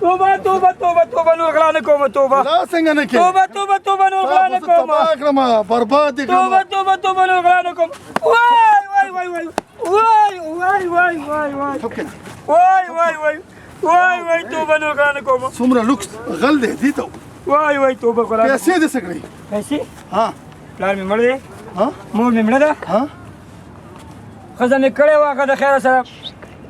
توبه توبه توبه توبه نور غلا نه کوم توبه لا څنګه نه کې توبه توبه توبه نور غلا نه کوم تباہ کړم برباد دي توبه توبه توبه نور غلا نه کوم وای توبه نور غلا نه کوم څومره لوکس غل دی دي ته وای توبه غلا پیسې دې څه کړې پیسې ها پلار مې مړ دی ها مور مې مړه ده ها ښځه مې کړې وه هغه د خیره سره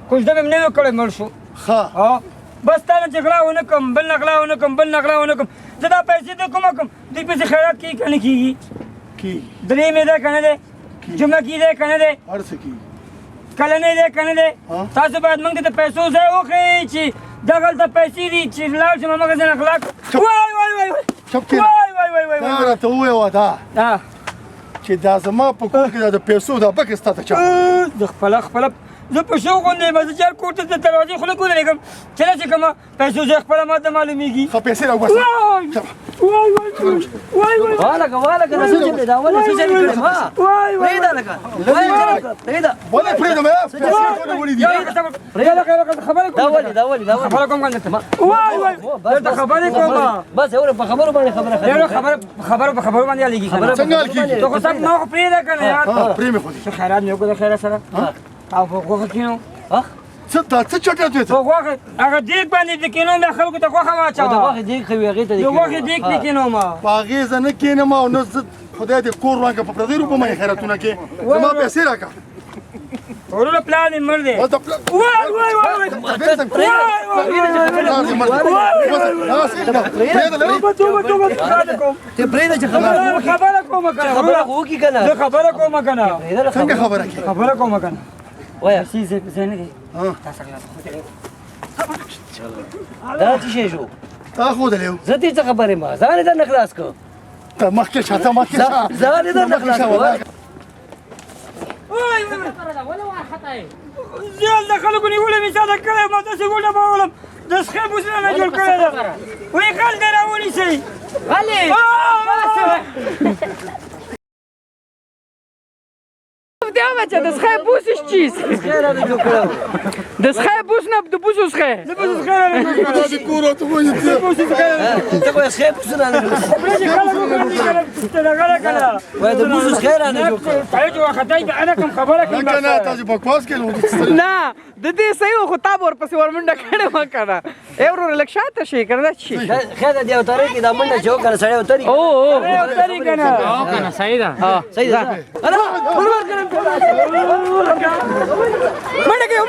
کوژده مې نه وه کړې مړ شو ها بس تا نه چې غلا ونه کړم بل نه غلا ونه کړم بل نه غلا ونه کړم زه دا پیسې د کومه کړم دوی پسې خیرات کېږي که نه کېږي درې مې دی که نه دی جمعه کې دی که نه دی هر څه کې کلنۍ دی که نه دی تاسو باید موږ ته د پیسو ځای وښیئ چې دغلته پیسې دي چې لاړ شم هماغه ځای نه غلا چپ کېږه دا راته وویوه دا چې دا زما په کور کې دا د پیسو دا بکس تا ته چا د خپله زه په شوق غوندې یم زه چار کور ته د دروازې خوله کې ودرېږم چې نه چې کومه پیسو ځای خپله ما ته معلومېږي ښه پیسې راوباسه والګه د څه چلې دا ولې څه چلې کړې ما پرېږده لکه پرېږده ولې پرېږدم پیسې ټولې وړي دي دا ولې خبره کوم کنه ته خبرې کوم بس اور په خبرو باندې خبره په خبرو باندې لګي څنګه حل کېږي ته خو سم نو پرېږده که نه یار پرې مې خو دي خیرات مې وکړه د خیره سره او په غوښه کېنو څه دا څه چټیات وې ته په غوښه هغه دیګ باندې د کېنو مې خلکو ته غوښه واچوه د غوښې دیګ خو هغې ته د غوښې دیګ پې کېنوم په هغې زه نه کېنم او نه زه خدای دې کور ورانکړه په پردۍ روپه مې خیراتونه کې زما پیسې راکړه وروره پلار مې مړ دی ته پرېږده چې خبره کومه که خبره خو وکړي که نه زه خبره کومه که نه څنګه خبره کې خبره کومه که نه وایه پیسې نه دي دا څه شی شو تا ښودلی و زه دې څه خبرې ما ځان یې درنه خلاص کړ ته مخکې شه ته مخکې شه ځان یې درنه خلاص کړ زیال د خلکو نیولې مې چاته کړی ما داسې ګوډه بولم د سخې بوسونه نه جوړ کړی ده وایي خل دی راونیسئ Gdje ovaća da schaje busiš čist? Da schaje bus na da busu schaje. زه به سخې نه جوړ کړم دې کور راته وایي ته خو یې سخی پسونه نه پرېږدي خلک وګرځي که نه دغه ده که نه وایه د بوسو سخی رانه جوړ کړ سړی چې وختای که انا کوم خبره کوي نه نه تاسو بکواس کې نو Na, da ti sai u hota bor pa si warmunda kade makana. Euro relaxata shi kada shi. خیر دی او تارې کې دا منډه چې وکړه سړی وتري وتري که نه صحیح ده اره ورور کړم منډه کوي